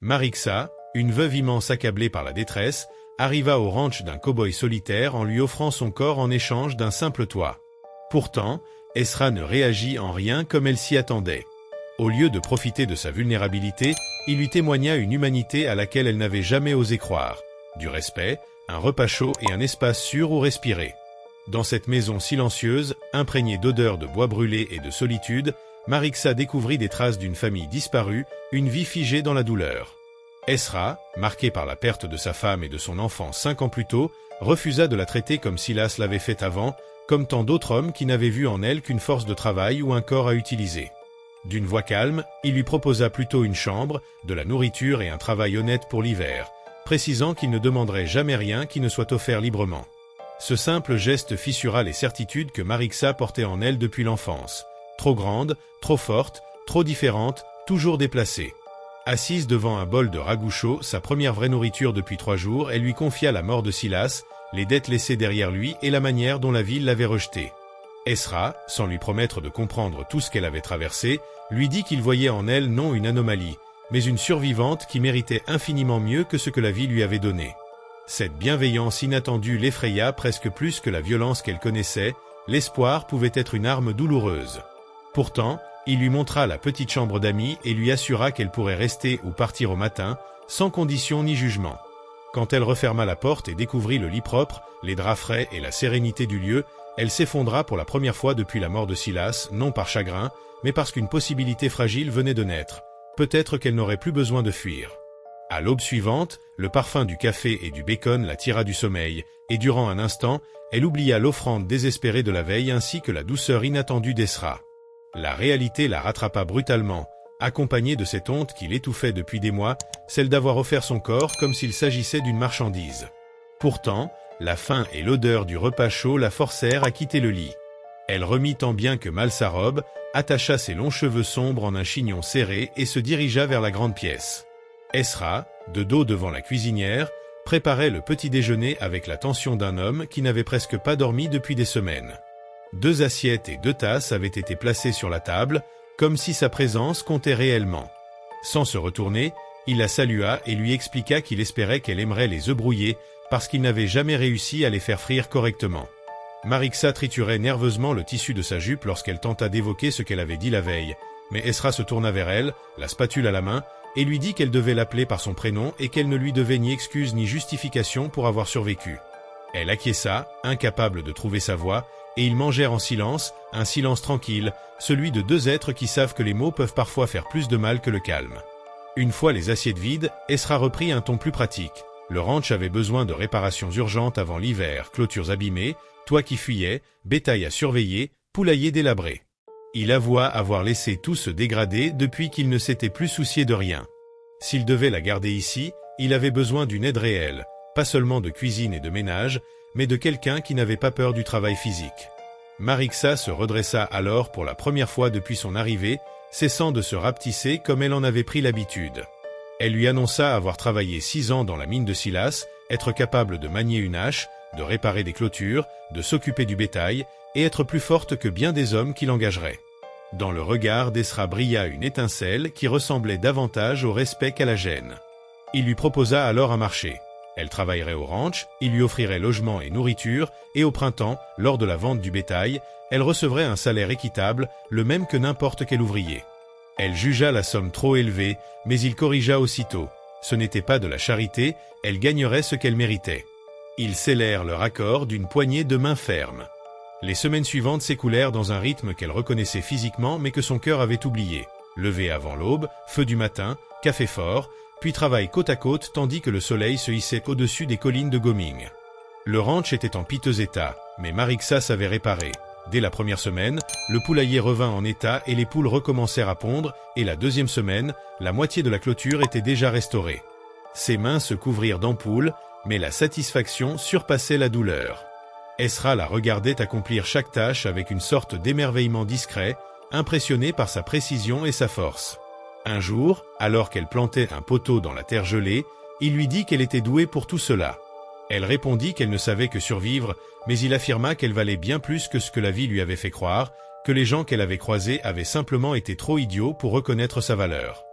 Marixa, une veuve immense accablée par la détresse, arriva au ranch d'un cow-boy solitaire en lui offrant son corps en échange d'un simple toit. Pourtant, Esra ne réagit en rien comme elle s'y attendait. Au lieu de profiter de sa vulnérabilité, il lui témoigna une humanité à laquelle elle n'avait jamais osé croire. Du respect, un repas chaud et un espace sûr où respirer. Dans cette maison silencieuse, imprégnée d'odeurs de bois brûlé et de solitude, Marixa découvrit des traces d'une famille disparue, une vie figée dans la douleur. Esra, marqué par la perte de sa femme et de son enfant 5 ans plus tôt, refusa de la traiter comme Silas l'avait fait avant, comme tant d'autres hommes qui n'avaient vu en elle qu'une force de travail ou un corps à utiliser. D'une voix calme, il lui proposa plutôt une chambre, de la nourriture et un travail honnête pour l'hiver, précisant qu'il ne demanderait jamais rien qui ne soit offert librement. Ce simple geste fissura les certitudes que Marixa portait en elle depuis l'enfance. Trop grande, trop forte, trop différente, toujours déplacée. Assise devant un bol de ragoût chaud, sa première vraie nourriture depuis 3 jours, elle lui confia la mort de Silas, les dettes laissées derrière lui et la manière dont la ville l'avait rejeté. Esra, sans lui promettre de comprendre tout ce qu'elle avait traversé, lui dit qu'il voyait en elle non une anomalie, mais une survivante qui méritait infiniment mieux que ce que la vie lui avait donné. Cette bienveillance inattendue l'effraya presque plus que la violence qu'elle connaissait, l'espoir pouvait être une arme douloureuse. Pourtant, il lui montra la petite chambre d'amis et lui assura qu'elle pourrait rester ou partir au matin, sans condition ni jugement. Quand elle referma la porte et découvrit le lit propre, les draps frais et la sérénité du lieu, elle s'effondra pour la première fois depuis la mort de Silas, non par chagrin, mais parce qu'une possibilité fragile venait de naître. Peut-être qu'elle n'aurait plus besoin de fuir. À l'aube suivante, le parfum du café et du bacon la tira du sommeil, et durant un instant, elle oublia l'offrande désespérée de la veille ainsi que la douceur inattendue d'Esra. La réalité la rattrapa brutalement, accompagnée de cette honte qui l'étouffait depuis des mois, celle d'avoir offert son corps comme s'il s'agissait d'une marchandise. Pourtant, la faim et l'odeur du repas chaud la forcèrent à quitter le lit. Elle remit tant bien que mal sa robe, attacha ses longs cheveux sombres en un chignon serré et se dirigea vers la grande pièce. Esra, de dos devant la cuisinière, préparait le petit déjeuner avec la tension d'un homme qui n'avait presque pas dormi depuis des semaines. 2 assiettes et 2 tasses avaient été placées sur la table, comme si sa présence comptait réellement. Sans se retourner, il la salua et lui expliqua qu'il espérait qu'elle aimerait les œufs brouillés parce qu'il n'avait jamais réussi à les faire frire correctement. Marixa triturait nerveusement le tissu de sa jupe lorsqu'elle tenta d'évoquer ce qu'elle avait dit la veille, mais Esra se tourna vers elle, la spatule à la main, et lui dit qu'elle devait l'appeler par son prénom et qu'elle ne lui devait ni excuse ni justification pour avoir survécu. Elle acquiesça, incapable de trouver sa voix, et ils mangèrent en silence, un silence tranquille, celui de 2 êtres qui savent que les mots peuvent parfois faire plus de mal que le calme. Une fois les assiettes vides, Esra reprit un ton plus pratique. Le ranch avait besoin de réparations urgentes avant l'hiver, clôtures abîmées, toits qui fuyaient, bétail à surveiller, poulailler délabré. Il avoua avoir laissé tout se dégrader depuis qu'il ne s'était plus soucié de rien. S'il devait la garder ici, il avait besoin d'une aide réelle, pas seulement de cuisine et de ménage, mais de quelqu'un qui n'avait pas peur du travail physique. Marixa se redressa alors pour la première fois depuis son arrivée, cessant de se rapetisser comme elle en avait pris l'habitude. Elle lui annonça avoir travaillé 6 ans dans la mine de Silas, être capable de manier une hache, de réparer des clôtures, de s'occuper du bétail, et être plus forte que bien des hommes qui l'engageraient. Dans le regard d'Esra brilla une étincelle qui ressemblait davantage au respect qu'à la gêne. Il lui proposa alors un marché. Elle travaillerait au ranch, il lui offrirait logement et nourriture, et au printemps, lors de la vente du bétail, elle recevrait un salaire équitable, le même que n'importe quel ouvrier. Elle jugea la somme trop élevée, mais il corrigea aussitôt. Ce n'était pas de la charité, elle gagnerait ce qu'elle méritait. Ils scellèrent leur accord d'une poignée de main ferme. Les semaines suivantes s'écoulèrent dans un rythme qu'elle reconnaissait physiquement mais que son cœur avait oublié. Lever avant l'aube, feu du matin, café fort, puis travail côte à côte tandis que le soleil se hissait au-dessus des collines de Goming. Le ranch était en piteux état, mais Marixa savait réparer. Dès la première semaine, le poulailler revint en état et les poules recommencèrent à pondre, et la 2e semaine, la moitié de la clôture était déjà restaurée. Ses mains se couvrirent d'ampoules, mais la satisfaction surpassait la douleur. Esra la regardait accomplir chaque tâche avec une sorte d'émerveillement discret, impressionné par sa précision et sa force. Un jour, alors qu'elle plantait un poteau dans la terre gelée, il lui dit qu'elle était douée pour tout cela. Elle répondit qu'elle ne savait que survivre, mais il affirma qu'elle valait bien plus que ce que la vie lui avait fait croire, que les gens qu'elle avait croisés avaient simplement été trop idiots pour reconnaître sa valeur.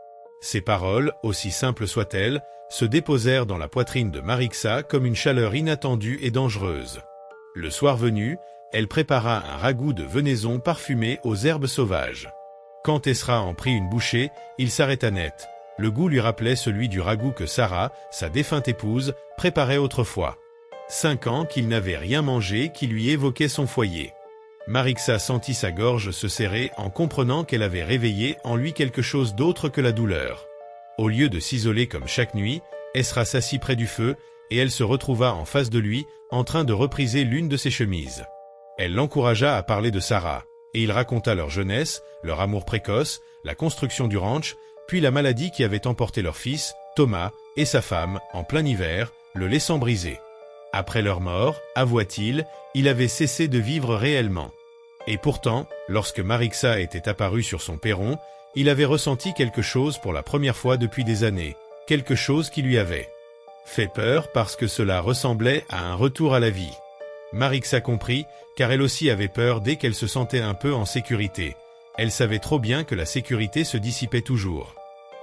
Ces paroles, aussi simples soient-elles, se déposèrent dans la poitrine de Marixa comme une chaleur inattendue et dangereuse. Le soir venu, elle prépara un ragoût de venaison parfumé aux herbes sauvages. Quand Esra en prit une bouchée, il s'arrêta net. Le goût lui rappelait celui du ragoût que Sarah, sa défunte épouse, préparait autrefois. 5 ans qu'il n'avait rien mangé qui lui évoquait son foyer. Marixa sentit sa gorge se serrer en comprenant qu'elle avait réveillé en lui quelque chose d'autre que la douleur. Au lieu de s'isoler comme chaque nuit, Esra s'assit près du feu et elle se retrouva en face de lui, en train de repriser l'une de ses chemises. Elle l'encouragea à parler de Sarah, et il raconta leur jeunesse, leur amour précoce, la construction du ranch, puis la maladie qui avait emporté leur fils, Thomas, et sa femme, en plein hiver, le laissant briser. Après leur mort, avoua-t-il, il avait cessé de vivre réellement. Et pourtant, lorsque Marixa était apparue sur son perron, il avait ressenti quelque chose pour la première fois depuis des années, quelque chose qui lui avait fait peur parce que cela ressemblait à un retour à la vie. Marixa comprit, car elle aussi avait peur dès qu'elle se sentait un peu en sécurité. Elle savait trop bien que la sécurité se dissipait toujours.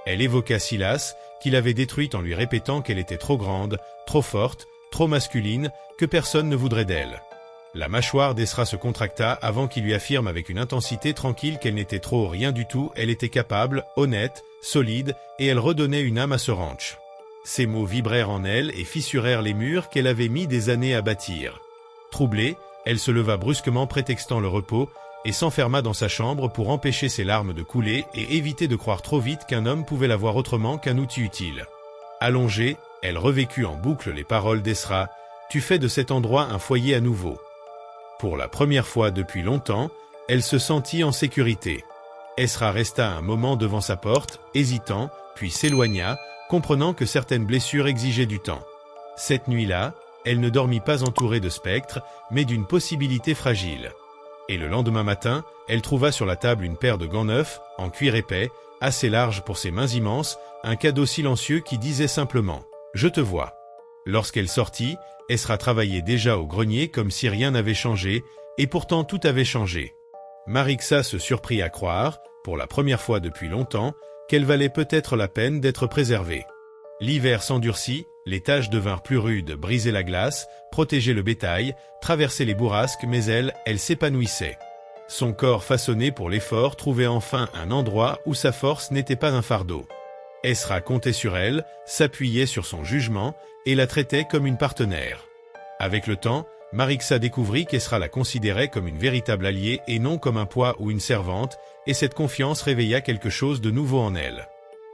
Elle évoqua Silas, qu'il avait détruite en lui répétant qu'elle était trop grande, trop forte, trop masculine, que personne ne voudrait d'elle. La mâchoire d'Esra se contracta avant qu'il lui affirme avec une intensité tranquille qu'elle n'était trop rien du tout, elle était capable, honnête, solide, et elle redonnait une âme à ce ranch. Ces mots vibrèrent en elle et fissurèrent les murs qu'elle avait mis des années à bâtir. Troublée, elle se leva brusquement prétextant le repos, et s'enferma dans sa chambre pour empêcher ses larmes de couler et éviter de croire trop vite qu'un homme pouvait la voir autrement qu'un outil utile. Allongée, elle revécut en boucle les paroles d'Esra, « Tu fais de cet endroit un foyer à nouveau ». Pour la première fois depuis longtemps, elle se sentit en sécurité. Esra resta un moment devant sa porte, hésitant, puis s'éloigna, comprenant que certaines blessures exigeaient du temps. Cette nuit-là, elle ne dormit pas entourée de spectres, mais d'une possibilité fragile. Et le lendemain matin, elle trouva sur la table une paire de gants neufs, en cuir épais, assez larges pour ses mains immenses, un cadeau silencieux qui disait simplement « Je te vois ». Lorsqu'elle sortit, Esra travaillait déjà au grenier comme si rien n'avait changé, et pourtant tout avait changé. Marixa se surprit à croire, pour la première fois depuis longtemps, qu'elle valait peut-être la peine d'être préservée. L'hiver s'endurcit, les tâches devinrent plus rudes, briser la glace, protéger le bétail, traverser les bourrasques, mais elle s'épanouissait. Son corps façonné pour l'effort trouvait enfin un endroit où sa force n'était pas un fardeau. Esra comptait sur elle, s'appuyait sur son jugement et la traitait comme une partenaire. Avec le temps, Marixa découvrit qu'Esra la considérait comme une véritable alliée et non comme un poids ou une servante, et cette confiance réveilla quelque chose de nouveau en elle.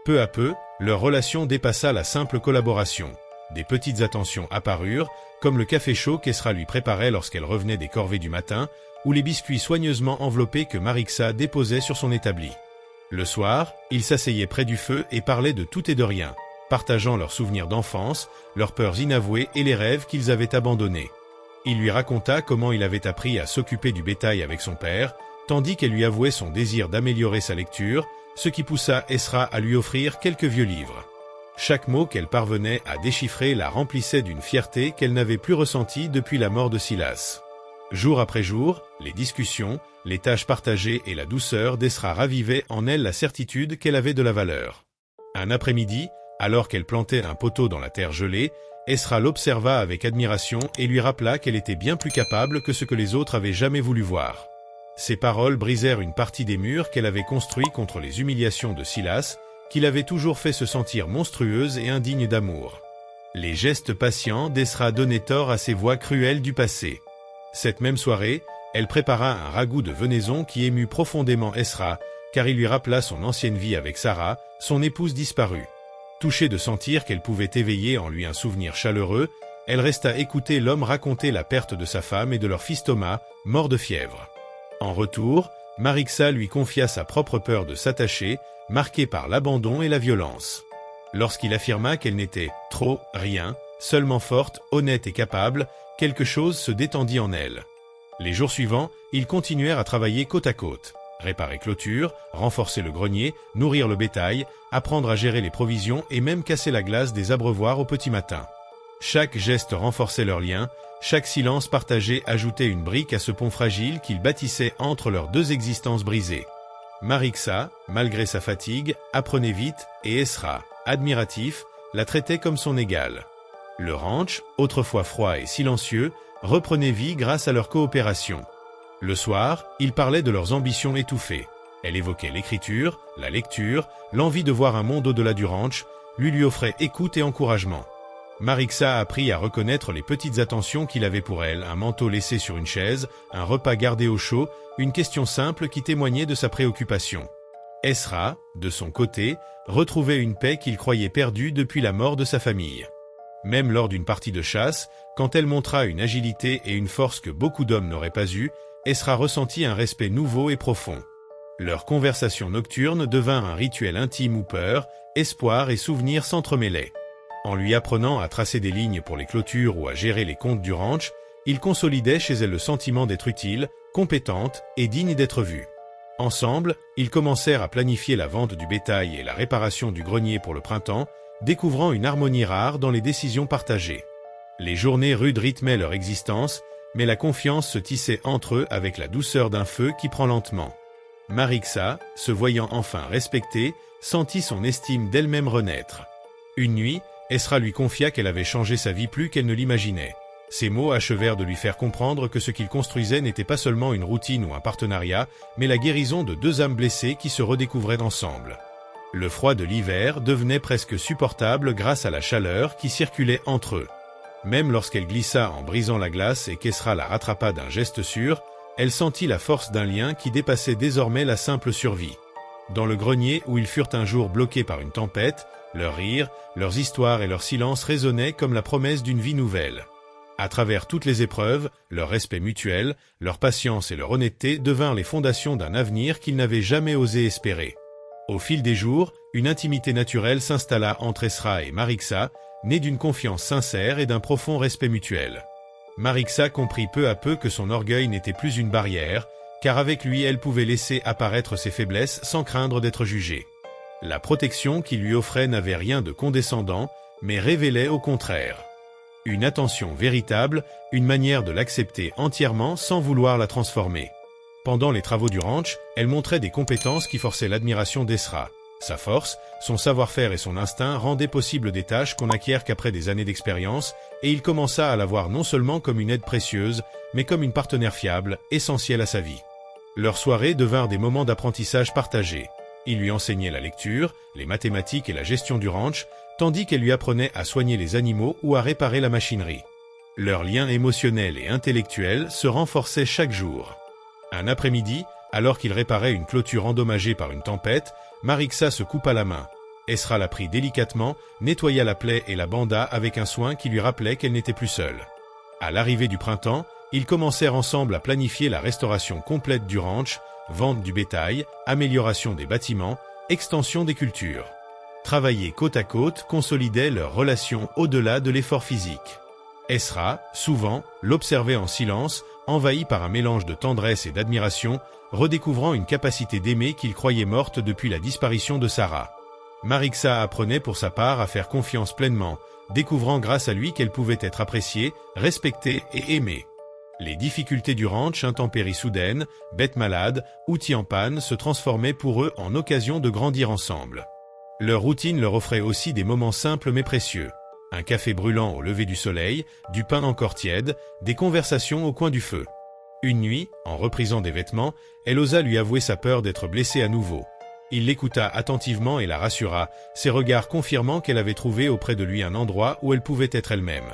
Peu à peu, leur relation dépassa la simple collaboration. Des petites attentions apparurent, comme le café chaud qu'Esra lui préparait lorsqu'elle revenait des corvées du matin, ou les biscuits soigneusement enveloppés que Marixa déposait sur son établi. Le soir, ils s'asseyaient près du feu et parlaient de tout et de rien, partageant leurs souvenirs d'enfance, leurs peurs inavouées et les rêves qu'ils avaient abandonnés. Il lui raconta comment il avait appris à s'occuper du bétail avec son père, tandis qu'elle lui avouait son désir d'améliorer sa lecture, ce qui poussa Esra à lui offrir quelques vieux livres. Chaque mot qu'elle parvenait à déchiffrer la remplissait d'une fierté qu'elle n'avait plus ressentie depuis la mort de Silas. Jour après jour, les discussions, les tâches partagées et la douceur d'Esra ravivaient en elle la certitude qu'elle avait de la valeur. Un après-midi, alors qu'elle plantait un poteau dans la terre gelée, Esra l'observa avec admiration et lui rappela qu'elle était bien plus capable que ce que les autres avaient jamais voulu voir. Ces paroles brisèrent une partie des murs qu'elle avait construits contre les humiliations de Silas, qui l'avait toujours fait se sentir monstrueuse et indigne d'amour. Les gestes patients d'Esra donnaient tort à ces voix cruelles du passé. Cette même soirée, elle prépara un ragoût de venaison qui émut profondément Esra, car il lui rappela son ancienne vie avec Sarah, son épouse disparue. Touchée de sentir qu'elle pouvait éveiller en lui un souvenir chaleureux, elle resta écouter l'homme raconter la perte de sa femme et de leur fils Thomas, mort de fièvre. En retour, Marixa lui confia sa propre peur de s'attacher, marquée par l'abandon et la violence. Lorsqu'il affirma qu'elle n'était trop rien, seulement forte, honnête et capable, quelque chose se détendit en elle. Les jours suivants, ils continuèrent à travailler côte à côte. Réparer clôture, renforcer le grenier, nourrir le bétail, apprendre à gérer les provisions et même casser la glace des abreuvoirs au petit matin. Chaque geste renforçait leur lien, chaque silence partagé ajoutait une brique à ce pont fragile qu'ils bâtissaient entre leurs deux existences brisées. Marixa, malgré sa fatigue, apprenait vite et Esra, admiratif, la traitait comme son égale. Le ranch, autrefois froid et silencieux, reprenait vie grâce à leur coopération. Le soir, ils parlaient de leurs ambitions étouffées. Elle évoquait l'écriture, la lecture, l'envie de voir un monde au-delà du ranch, lui offrait écoute et encouragement. Marixa a appris à reconnaître les petites attentions qu'il avait pour elle, un manteau laissé sur une chaise, un repas gardé au chaud, une question simple qui témoignait de sa préoccupation. Esra, de son côté, retrouvait une paix qu'il croyait perdue depuis la mort de sa famille. Même lors d'une partie de chasse, quand elle montra une agilité et une force que beaucoup d'hommes n'auraient pas eues, Esra ressentit un respect nouveau et profond. Leur conversation nocturne devint un rituel intime où peur, espoir et souvenirs s'entremêlaient. En lui apprenant à tracer des lignes pour les clôtures ou à gérer les comptes du ranch, il consolidait chez elle le sentiment d'être utile, compétente et digne d'être vue. Ensemble, ils commencèrent à planifier la vente du bétail et la réparation du grenier pour le printemps, découvrant une harmonie rare dans les décisions partagées. Les journées rudes rythmaient leur existence, mais la confiance se tissait entre eux avec la douceur d'un feu qui prend lentement. Marixa, se voyant enfin respectée, sentit son estime d'elle-même renaître. Une nuit, Esra lui confia qu'elle avait changé sa vie plus qu'elle ne l'imaginait. Ces mots achevèrent de lui faire comprendre que ce qu'il construisait n'était pas seulement une routine ou un partenariat, mais la guérison de deux âmes blessées qui se redécouvraient ensemble. Le froid de l'hiver devenait presque supportable grâce à la chaleur qui circulait entre eux. Même lorsqu'elle glissa en brisant la glace et qu'Esra la rattrapa d'un geste sûr, elle sentit la force d'un lien qui dépassait désormais la simple survie. Dans le grenier où ils furent un jour bloqués par une tempête, leurs rires, leurs histoires et leur silence résonnaient comme la promesse d'une vie nouvelle. À travers toutes les épreuves, leur respect mutuel, leur patience et leur honnêteté devinrent les fondations d'un avenir qu'ils n'avaient jamais osé espérer. Au fil des jours, une intimité naturelle s'installa entre Esra et Marixa, née d'une confiance sincère et d'un profond respect mutuel. Marixa comprit peu à peu que son orgueil n'était plus une barrière, car avec lui elle pouvait laisser apparaître ses faiblesses sans craindre d'être jugée. La protection qu'il lui offrait n'avait rien de condescendant, mais révélait au contraire une attention véritable, une manière de l'accepter entièrement sans vouloir la transformer. Pendant les travaux du ranch, elle montrait des compétences qui forçaient l'admiration d'Esra. Sa force, son savoir-faire et son instinct rendaient possible des tâches qu'on n'acquiert qu'après des années d'expérience, et il commença à la voir non seulement comme une aide précieuse, mais comme une partenaire fiable, essentielle à sa vie. Leurs soirées devinrent des moments d'apprentissage partagés. Il lui enseignait la lecture, les mathématiques et la gestion du ranch, tandis qu'elle lui apprenait à soigner les animaux ou à réparer la machinerie. Leur lien émotionnel et intellectuel se renforçait chaque jour. Un après-midi, alors qu'il réparait une clôture endommagée par une tempête, Marixa se coupa la main. Esra la prit délicatement, nettoya la plaie et la banda avec un soin qui lui rappelait qu'elle n'était plus seule. À l'arrivée du printemps, ils commencèrent ensemble à planifier la restauration complète du ranch, vente du bétail, amélioration des bâtiments, extension des cultures. Travailler côte à côte consolidait leur relation au-delà de l'effort physique. Esra, souvent, l'observait en silence, envahi par un mélange de tendresse et d'admiration, redécouvrant une capacité d'aimer qu'il croyait morte depuis la disparition de Sarah. Marixa apprenait pour sa part à faire confiance pleinement, découvrant grâce à lui qu'elle pouvait être appréciée, respectée et aimée. Les difficultés du ranch, intempéries soudaines, bêtes malades, outils en panne, se transformaient pour eux en occasion de grandir ensemble. Leur routine leur offrait aussi des moments simples mais précieux. Un café brûlant au lever du soleil, du pain encore tiède, des conversations au coin du feu. Une nuit, en reprisant des vêtements, elle osa lui avouer sa peur d'être blessée à nouveau. Il l'écouta attentivement et la rassura, ses regards confirmant qu'elle avait trouvé auprès de lui un endroit où elle pouvait être elle-même.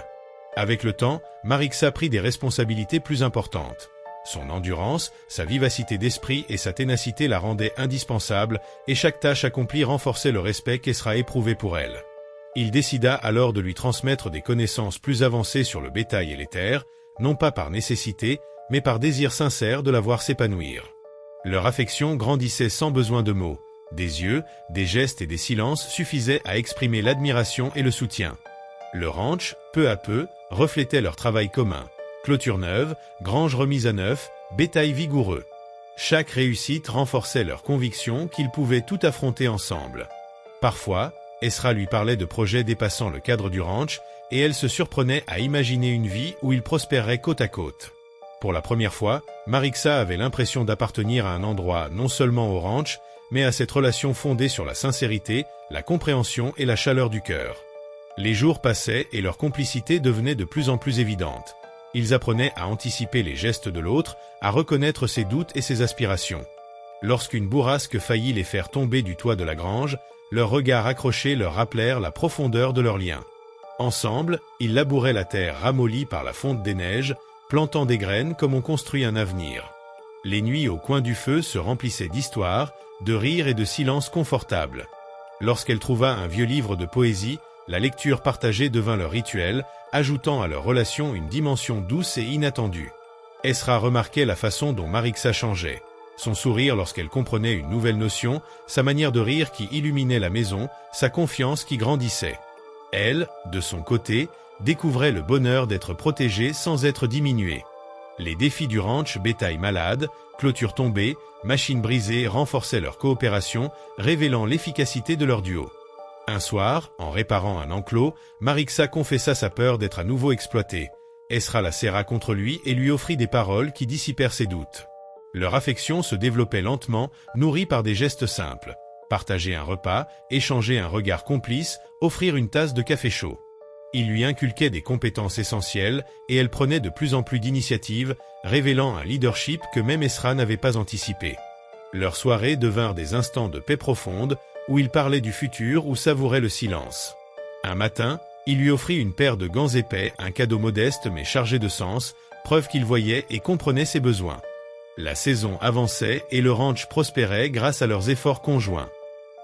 Avec le temps, Marixa prit des responsabilités plus importantes. Son endurance, sa vivacité d'esprit et sa ténacité la rendaient indispensable, et chaque tâche accomplie renforçait le respect qu'Esra éprouvait pour elle. Il décida alors de lui transmettre des connaissances plus avancées sur le bétail et les terres, non pas par nécessité, mais par désir sincère de la voir s'épanouir. Leur affection grandissait sans besoin de mots. Des yeux, des gestes et des silences suffisaient à exprimer l'admiration et le soutien. Le ranch, peu à peu, reflétait leur travail commun. Clôture neuve, grange remise à neuf, bétail vigoureux. Chaque réussite renforçait leur conviction qu'ils pouvaient tout affronter ensemble. Parfois, Esra lui parlait de projets dépassant le cadre du ranch, et elle se surprenait à imaginer une vie où ils prospéreraient côte à côte. Pour la première fois, Marixa avait l'impression d'appartenir à un endroit non seulement au ranch, mais à cette relation fondée sur la sincérité, la compréhension et la chaleur du cœur. Les jours passaient et leur complicité devenait de plus en plus évidente. Ils apprenaient à anticiper les gestes de l'autre, à reconnaître ses doutes et ses aspirations. Lorsqu'une bourrasque faillit les faire tomber du toit de la grange, leurs regards accrochés leur rappelèrent la profondeur de leur lien. Ensemble, ils labouraient la terre ramollie par la fonte des neiges, plantant des graines comme on construit un avenir. Les nuits au coin du feu se remplissaient d'histoires, de rires et de silences confortables. Lorsqu'elle trouva un vieux livre de poésie, la lecture partagée devint leur rituel, ajoutant à leur relation une dimension douce et inattendue. Esra remarquait la façon dont Marixa changeait. Son sourire lorsqu'elle comprenait une nouvelle notion, sa manière de rire qui illuminait la maison, sa confiance qui grandissait. Elle, de son côté, découvrait le bonheur d'être protégée sans être diminuée. Les défis du ranch, bétail malade, clôture tombée, machines brisées renforçaient leur coopération, révélant l'efficacité de leur duo. Un soir, en réparant un enclos, Marixa confessa sa peur d'être à nouveau exploitée. Esra la serra contre lui et lui offrit des paroles qui dissipèrent ses doutes. Leur affection se développait lentement, nourrie par des gestes simples. Partager un repas, échanger un regard complice, offrir une tasse de café chaud. Il lui inculquait des compétences essentielles et elle prenait de plus en plus d'initiatives, révélant un leadership que même Esra n'avait pas anticipé. Leurs soirées devinrent des instants de paix profonde, où ils parlaient du futur ou savouraient le silence. Un matin, il lui offrit une paire de gants épais, un cadeau modeste mais chargé de sens, preuve qu'il voyait et comprenait ses besoins. La saison avançait et le ranch prospérait grâce à leurs efforts conjoints.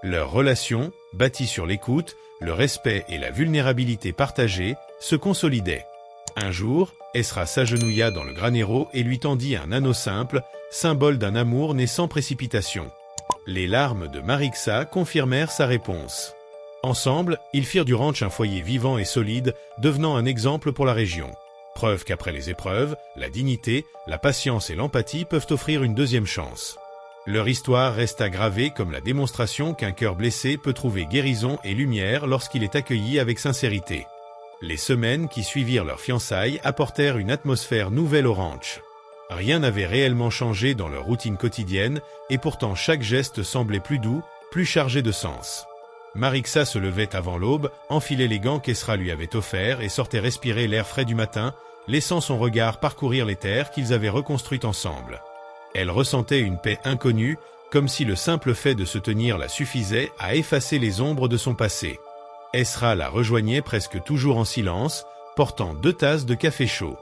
Leur relation, bâtie sur l'écoute, le respect et la vulnérabilité partagée, se consolidait. Un jour, Esra s'agenouilla dans le granero et lui tendit un anneau simple, symbole d'un amour né sans précipitation. Les larmes de Marixa confirmèrent sa réponse. Ensemble, ils firent du ranch un foyer vivant et solide, devenant un exemple pour la région. Preuve qu'après les épreuves, la dignité, la patience et l'empathie peuvent offrir une deuxième chance. Leur histoire resta gravée comme la démonstration qu'un cœur blessé peut trouver guérison et lumière lorsqu'il est accueilli avec sincérité. Les semaines qui suivirent leur fiançailles apportèrent une atmosphère nouvelle au ranch. Rien n'avait réellement changé dans leur routine quotidienne, et pourtant chaque geste semblait plus doux, plus chargé de sens. Marixa se levait avant l'aube, enfilait les gants qu'Esra lui avait offerts et sortait respirer l'air frais du matin, laissant son regard parcourir les terres qu'ils avaient reconstruites ensemble. Elle ressentait une paix inconnue, comme si le simple fait de se tenir la suffisait à effacer les ombres de son passé. Esra la rejoignait presque toujours en silence, portant 2 tasses de café chaud.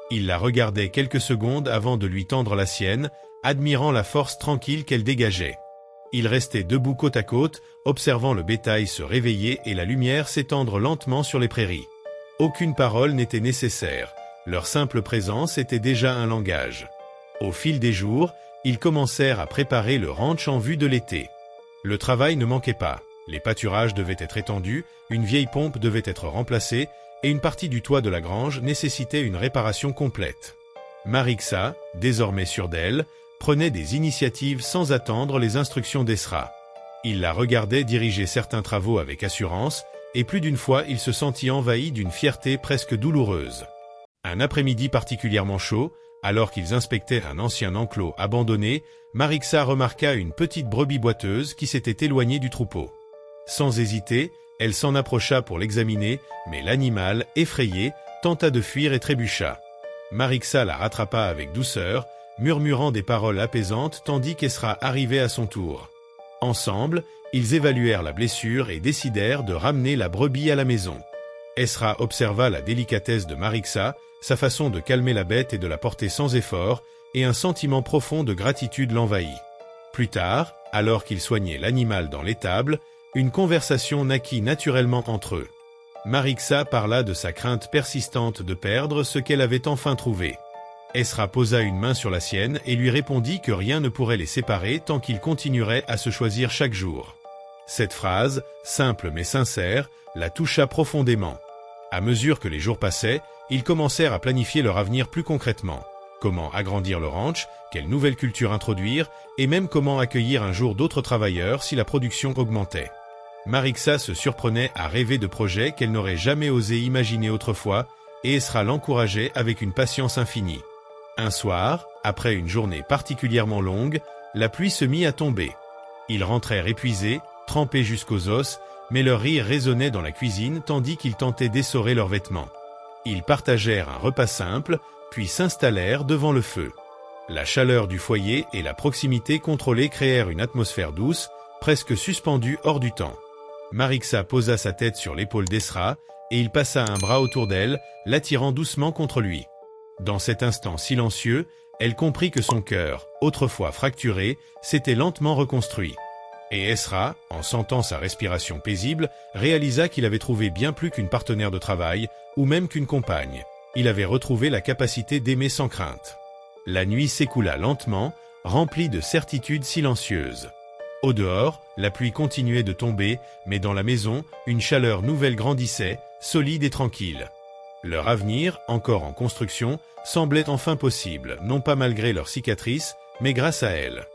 Il la regardait quelques secondes avant de lui tendre la sienne, admirant la force tranquille qu'elle dégageait. Ils restaient debout côte à côte, observant le bétail se réveiller et la lumière s'étendre lentement sur les prairies. Aucune parole n'était nécessaire, leur simple présence était déjà un langage. Au fil des jours, ils commencèrent à préparer le ranch en vue de l'été. Le travail ne manquait pas, les pâturages devaient être étendus, une vieille pompe devait être remplacée, et une partie du toit de la grange nécessitait une réparation complète. Marixa, désormais sûre d'elle, prenait des initiatives sans attendre les instructions d'Esra. Il la regardait diriger certains travaux avec assurance, et plus d'une fois il se sentit envahi d'une fierté presque douloureuse. Un après-midi particulièrement chaud, alors qu'ils inspectaient un ancien enclos abandonné, Marixa remarqua une petite brebis boiteuse qui s'était éloignée du troupeau. Sans hésiter, elle s'en approcha pour l'examiner, mais l'animal, effrayé, tenta de fuir et trébucha. Marixa la rattrapa avec douceur, murmurant des paroles apaisantes tandis qu'Esra arrivait à son tour. Ensemble, ils évaluèrent la blessure et décidèrent de ramener la brebis à la maison. Esra observa la délicatesse de Marixa, sa façon de calmer la bête et de la porter sans effort, et un sentiment profond de gratitude l'envahit. Plus tard, alors qu'ils soignaient l'animal dans l'étable, une conversation naquit naturellement entre eux. Marixa parla de sa crainte persistante de perdre ce qu'elle avait enfin trouvé. Esra posa une main sur la sienne et lui répondit que rien ne pourrait les séparer tant qu'ils continueraient à se choisir chaque jour. Cette phrase, simple mais sincère, la toucha profondément. À mesure que les jours passaient, ils commencèrent à planifier leur avenir plus concrètement. Comment agrandir le ranch, quelle nouvelle culture introduire, et même comment accueillir un jour d'autres travailleurs si la production augmentait. Marixa se surprenait à rêver de projets qu'elle n'aurait jamais osé imaginer autrefois, et Esra l'encourageait avec une patience infinie. Un soir, après une journée particulièrement longue, la pluie se mit à tomber. Ils rentrèrent épuisés, trempés jusqu'aux os, mais leur rire résonnait dans la cuisine tandis qu'ils tentaient d'essorer leurs vêtements. Ils partagèrent un repas simple, puis s'installèrent devant le feu. La chaleur du foyer et la proximité contrôlée créèrent une atmosphère douce, presque suspendue hors du temps. Marixa posa sa tête sur l'épaule d'Esra, et il passa un bras autour d'elle, l'attirant doucement contre lui. Dans cet instant silencieux, elle comprit que son cœur, autrefois fracturé, s'était lentement reconstruit. Et Esra, en sentant sa respiration paisible, réalisa qu'il avait trouvé bien plus qu'une partenaire de travail, ou même qu'une compagne. Il avait retrouvé la capacité d'aimer sans crainte. La nuit s'écoula lentement, remplie de certitudes silencieuses. Au dehors, la pluie continuait de tomber, mais dans la maison, une chaleur nouvelle grandissait, solide et tranquille. Leur avenir, encore en construction, semblait enfin possible, non pas malgré leurs cicatrices, mais grâce à elle.